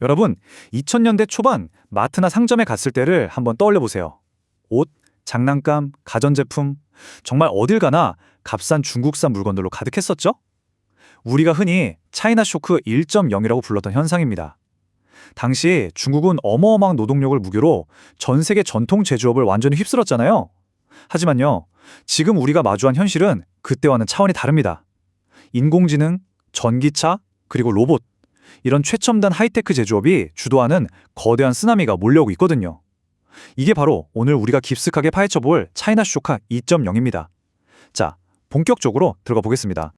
여러분, 2000년대 초반 마트나 상점에 갔을 때를 한번 떠올려 보세요. 옷, 장난감, 가전제품, 정말 어딜 가나 값싼 중국산 물건들로 가득했었죠? 우리가 흔히 차이나 쇼크 1.0이라고 불렀던 현상입니다. 당시 중국은 어마어마한 노동력을 무기로 전 세계 전통 제조업을 완전히 휩쓸었잖아요. 하지만요, 지금 우리가 마주한 현실은 그때와는 차원이 다릅니다. 인공지능, 전기차, 그리고 로봇, 이런 최첨단 하이테크 제조업이 주도하는 거대한 쓰나미가 몰려오고 있거든요. 이게 바로 오늘 우리가 깊숙하게 파헤쳐볼 차이나 쇼크 2.0입니다. 자, 본격적으로 들어가 보겠습니다.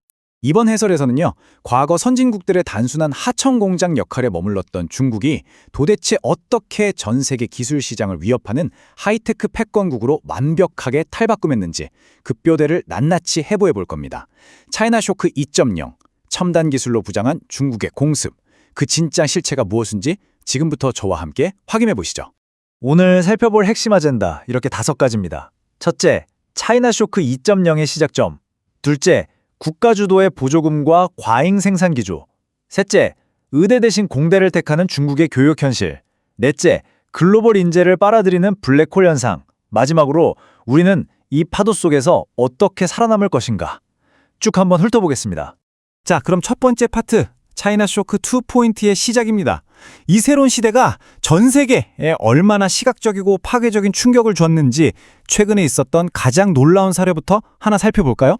이번 해설에서는요, 과거 선진국들의 단순한 하청 공장 역할에 머물렀던 중국이 도대체 어떻게 전 세계 기술 시장을 위협하는 하이테크 패권국으로 완벽하게 탈바꿈했는지 그 뼈대를 낱낱이 해부해 볼 겁니다. 차이나 쇼크 2.0, 첨단 기술로 부장한 중국의 공습, 그 진짜 실체가 무엇인지 지금부터 저와 함께 확인해 보시죠. 오늘 살펴볼 핵심 아젠다 이렇게 5가지입니다. 첫째, 차이나 쇼크 2.0의 시작점. 둘째, 국가 주도의 보조금과 과잉 생산 기조. 셋째, 의대 대신 공대를 택하는 중국의 교육 현실. 넷째, 글로벌 인재를 빨아들이는 블랙홀 현상. 마지막으로 우리는 이 파도 속에서 어떻게 살아남을 것인가. 쭉 한번 훑어보겠습니다. 자, 그럼 첫 번째 파트, 차이나 쇼크 2.0의 시작입니다. 이 새로운 시대가 전 세계에 얼마나 시각적이고 파괴적인 충격을 줬는지 최근에 있었던 가장 놀라운 사례부터 하나 살펴볼까요?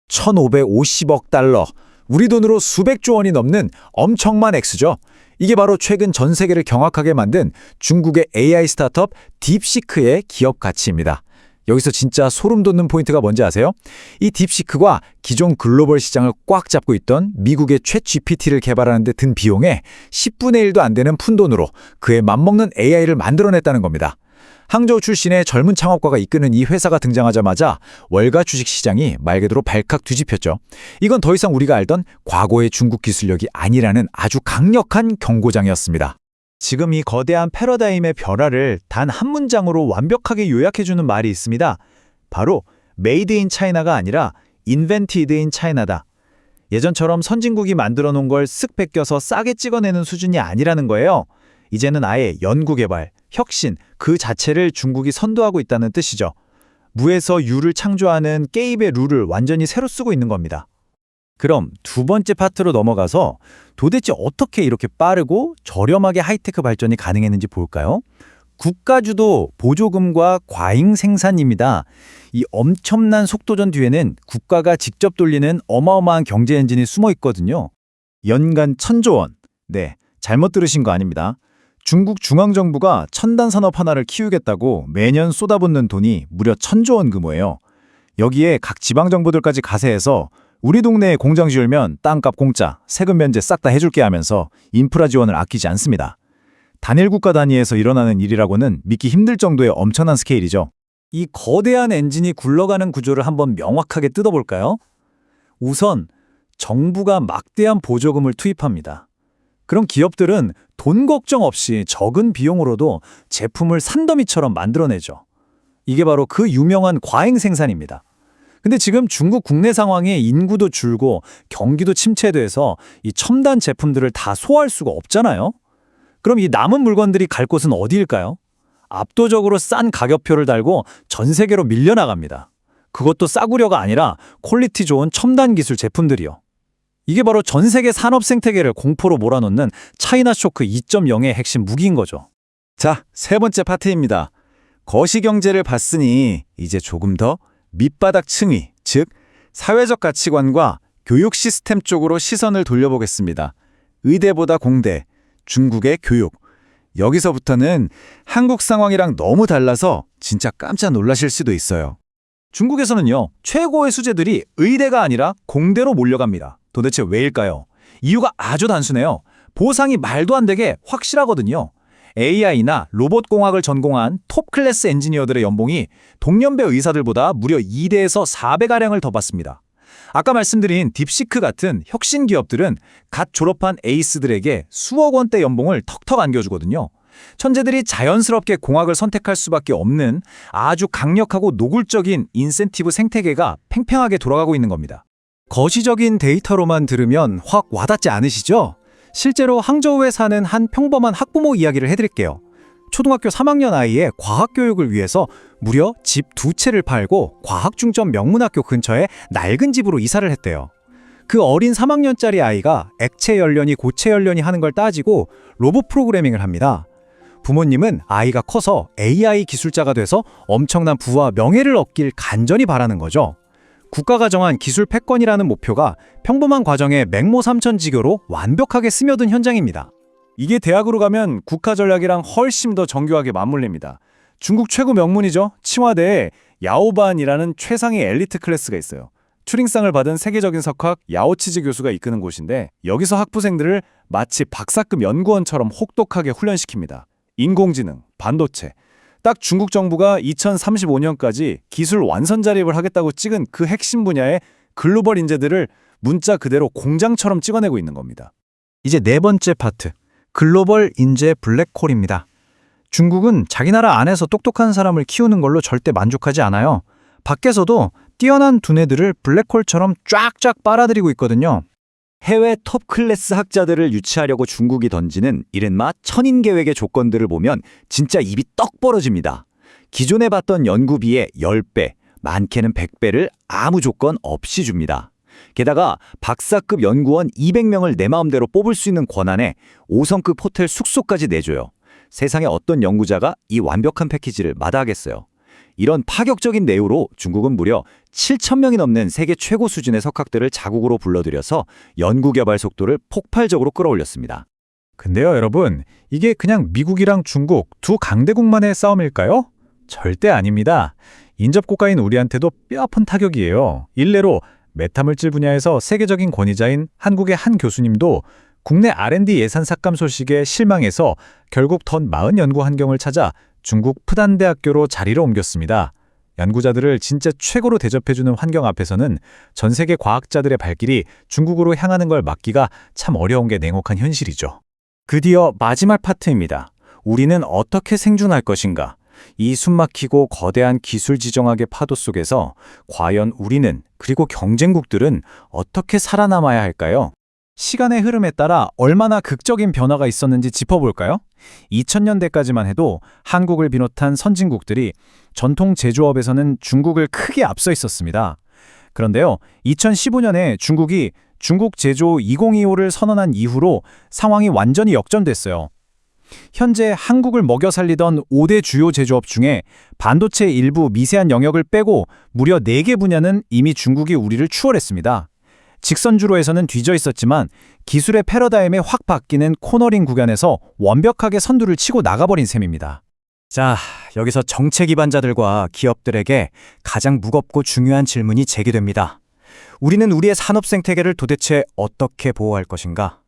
1,550억 달러, 우리 돈으로 수백조 원이 넘는 엄청난 액수죠. 이게 바로 최근 전 세계를 경악하게 만든 중국의 AI 스타트업 딥시크의 기업 가치입니다. 여기서 진짜 소름 돋는 포인트가 뭔지 아세요? 이 딥시크가 기존 글로벌 시장을 꽉 잡고 있던 미국의 챗GPT를 개발하는 데 든 비용의 10분의 1도 안 되는 푼돈으로 그에 맞먹는 AI를 만들어냈다는 겁니다. 항저우 출신의 젊은 창업가가 이끄는 이 회사가 등장하자마자 월가 주식시장이 말 그대로 발칵 뒤집혔죠. 이건 더 이상 우리가 알던 과거의 중국 기술력이 아니라는 아주 강력한 경고장이었습니다. 지금 이 거대한 패러다임의 변화를 단 한 문장으로 완벽하게 요약해주는 말이 있습니다. 바로 Made in China가 아니라 Invented in China다. 예전처럼 선진국이 만들어 놓은 걸 쓱 뺏겨서 싸게 찍어내는 수준이 아니라는 거예요. 이제는 아예 연구개발, 혁신 그 자체를 중국이 선도하고 있다는 뜻이죠. 무에서 유를 창조하는 게임의 룰을 완전히 새로 쓰고 있는 겁니다. 그럼 두 번째 파트로 넘어가서 도대체 어떻게 이렇게 빠르고 저렴하게 하이테크 발전이 가능했는지 볼까요? 국가주도 보조금과 과잉 생산입니다. 이 엄청난 속도전 뒤에는 국가가 직접 돌리는 어마어마한 경제 엔진이 숨어 있거든요. 연간 1,000조 원. 네, 잘못 들으신 거 아닙니다. 중국 중앙정부가 첨단 산업 하나를 키우겠다고 매년 쏟아붓는 돈이 무려 1,000조 원 규모예요. 여기에 각 지방정부들까지 가세해서 우리 동네에 공장 지으면 땅값 공짜, 세금 면제 싹 다 해줄게 하면서 인프라 지원을 아끼지 않습니다. 단일 국가 단위에서 일어나는 일이라고는 믿기 힘들 정도의 엄청난 스케일이죠. 이 거대한 엔진이 굴러가는 구조를 한번 명확하게 뜯어볼까요? 우선 정부가 막대한 보조금을 투입합니다. 그럼 기업들은 돈 걱정 없이 적은 비용으로도 제품을 산더미처럼 만들어내죠. 이게 바로 그 유명한 과잉 생산입니다. 근데 지금 중국 국내 상황이 인구도 줄고 경기도 침체돼서 이 첨단 제품들을 다 소화할 수가 없잖아요. 그럼 이 남은 물건들이 갈 곳은 어디일까요? 압도적으로 싼 가격표를 달고 전 세계로 밀려나갑니다. 그것도 싸구려가 아니라 퀄리티 좋은 첨단 기술 제품들이요. 이게 바로 전 세계 산업 생태계를 공포로 몰아넣는 차이나 쇼크 2.0의 핵심 무기인 거죠. 자, 세 번째 파트입니다. 거시경제를 봤으니 이제 조금 더 밑바닥 층위, 즉 사회적 가치관과 교육 시스템 쪽으로 시선을 돌려보겠습니다. 의대보다 공대, 중국의 교육. 여기서부터는 한국 상황이랑 너무 달라서 진짜 깜짝 놀라실 수도 있어요. 중국에서는요, 최고의 수재들이 의대가 아니라 공대로 몰려갑니다. 도대체 왜일까요? 이유가 아주 단순해요. 보상이 말도 안 되게 확실하거든요. AI나 로봇공학을 전공한 톱 클래스 엔지니어들의 연봉이 동년배 의사들보다 무려 2대에서 4배가량을 더 받습니다. 아까 말씀드린 딥시크 같은 혁신 기업들은 갓 졸업한 에이스들에게 수억 원대 연봉을 턱턱 안겨주거든요. 천재들이 자연스럽게 공학을 선택할 수밖에 없는 아주 강력하고 노골적인 인센티브 생태계가 팽팽하게 돌아가고 있는 겁니다. 거시적인 데이터로만 들으면 확 와닿지 않으시죠? 실제로 항저우에 사는 한 평범한 학부모 이야기를 해드릴게요. 초등학교 3학년 아이의 과학교육을 위해서 무려 집 2채를 팔고 과학중점 명문학교 근처에 낡은 집으로 이사를 했대요. 그 어린 3학년짜리 아이가 액체 연련이 고체 연련이 하는 걸 따지고 로봇 프로그래밍을 합니다. 부모님은 아이가 커서 AI 기술자가 돼서 엄청난 부와 명예를 얻길 간절히 바라는 거죠. 국가가 정한 기술 패권이라는 목표가 평범한 과정에 맹모삼천지교로 완벽하게 스며든 현장입니다. 이게 대학으로 가면 국가 전략이랑 훨씬 더 정교하게 맞물립니다. 중국 최고 명문이죠. 칭화대에 야오반이라는 최상의 엘리트 클래스가 있어요. 튜링상을 받은 세계적인 석학 야오치즈 교수가 이끄는 곳인데 여기서 학부생들을 마치 박사급 연구원처럼 혹독하게 훈련시킵니다. 인공지능, 반도체, 딱 중국 정부가 2035년까지 기술 완선 자립을 하겠다고 찍은 그 핵심 분야의 글로벌 인재들을 문자 그대로 공장처럼 찍어내고 있는 겁니다. 이제 네 번째 파트, 글로벌 인재 블랙홀입니다. 중국은 자기 나라 안에서 똑똑한 사람을 키우는 걸로 절대 만족하지 않아요. 밖에서도 뛰어난 두뇌들을 블랙홀처럼 쫙쫙 빨아들이고 있거든요. 해외 톱 클래스 학자들을 유치하려고 중국이 던지는 이른바 천인 계획의 조건들을 보면 진짜 입이 떡 벌어집니다. 기존에 봤던 연구비의 10배, 많게는 100배를 아무 조건 없이 줍니다. 게다가 박사급 연구원 200명을 내 마음대로 뽑을 수 있는 권한에 5성급 호텔 숙소까지 내줘요. 세상에 어떤 연구자가 이 완벽한 패키지를 마다하겠어요. 이런 파격적인 내용으로 중국은 무려 7,000명이 넘는 세계 최고 수준의 석학들을 자국으로 불러들여서 연구개발 속도를 폭발적으로 끌어올렸습니다. 근데요, 여러분, 이게 그냥 미국이랑 중국 두 강대국만의 싸움일까요? 절대 아닙니다. 인접국가인 우리한테도 뼈아픈 타격이에요. 일례로 메타물질 분야에서 세계적인 권위자인 한국의 한 교수님도 국내 R&D 예산 삭감 소식에 실망해서 결국 더 나은 연구 환경을 찾아 중국 푸단대학교로 자리를 옮겼습니다. 연구자들을 진짜 최고로 대접해주는 환경 앞에서는 전 세계 과학자들의 발길이 중국으로 향하는 걸 막기가 참 어려운 게 냉혹한 현실이죠. 드디어 마지막 파트입니다. 우리는 어떻게 생존할 것인가? 이 숨막히고 거대한 기술 지정학의 파도 속에서 과연 우리는 그리고 경쟁국들은 어떻게 살아남아야 할까요? 시간의 흐름에 따라 얼마나 극적인 변화가 있었는지 짚어볼까요? 2000년대까지만 해도 한국을 비롯한 선진국들이 전통 제조업에서는 중국을 크게 앞서 있었습니다. 그런데요, 2015년에 중국이 중국 제조 2025를 선언한 이후로 상황이 완전히 역전됐어요. 현재 한국을 먹여 살리던 5대 주요 제조업 중에 반도체 일부 미세한 영역을 빼고 무려 4개 분야는 이미 중국이 우리를 추월했습니다. 직선주로에서는 뒤져 있었지만 기술의 패러다임에 확 바뀌는 코너링 구간에서 완벽하게 선두를 치고 나가버린 셈입니다. 자, 여기서 정책 기반자들과 기업들에게 가장 무겁고 중요한 질문이 제기됩니다. 우리는 우리의 산업 생태계를 도대체 어떻게 보호할 것인가?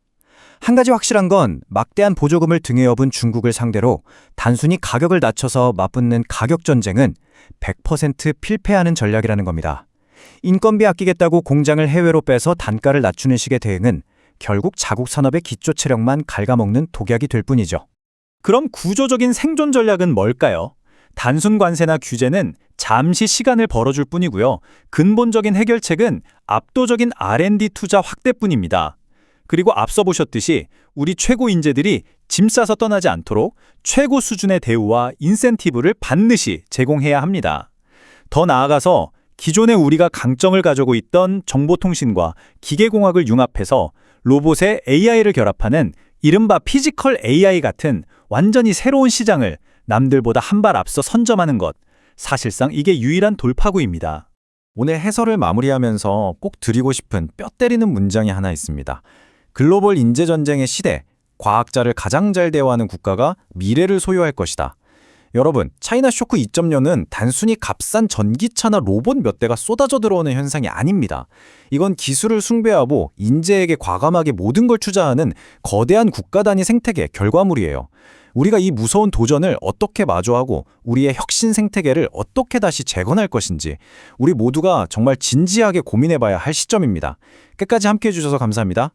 한 가지 확실한 건 막대한 보조금을 등에 업은 중국을 상대로 단순히 가격을 낮춰서 맞붙는 가격 전쟁은 100% 필패하는 전략이라는 겁니다. 인건비 아끼겠다고 공장을 해외로 빼서 단가를 낮추는 식의 대응은 결국 자국 산업의 기초 체력만 갉아먹는 독약이 될 뿐이죠. 그럼 구조적인 생존 전략은 뭘까요? 단순 관세나 규제는 잠시 시간을 벌어줄 뿐이고요. 근본적인 해결책은 압도적인 R&D 투자 확대뿐입니다. 그리고 앞서 보셨듯이 우리 최고 인재들이 짐 싸서 떠나지 않도록 최고 수준의 대우와 인센티브를 반드시 제공해야 합니다. 더 나아가서 기존에 우리가 강점을 가지고 있던 정보통신과 기계공학을 융합해서 로봇에 AI를 결합하는 이른바 피지컬 AI 같은 완전히 새로운 시장을 남들보다 한 발 앞서 선점하는 것, 사실상 이게 유일한 돌파구입니다. 오늘 해설을 마무리하면서 꼭 드리고 싶은 뼈 때리는 문장이 하나 있습니다. 글로벌 인재전쟁의 시대, 과학자를 가장 잘 대우하는 국가가 미래를 소유할 것이다. 여러분, 차이나 쇼크 2.0는 단순히 값싼 전기차나 로봇 몇 대가 쏟아져 들어오는 현상이 아닙니다. 이건 기술을 숭배하고 인재에게 과감하게 모든 걸 투자하는 거대한 국가 단위 생태계 결과물이에요. 우리가 이 무서운 도전을 어떻게 마주하고 우리의 혁신 생태계를 어떻게 다시 재건할 것인지 우리 모두가 정말 진지하게 고민해봐야 할 시점입니다. 끝까지 함께해 주셔서 감사합니다.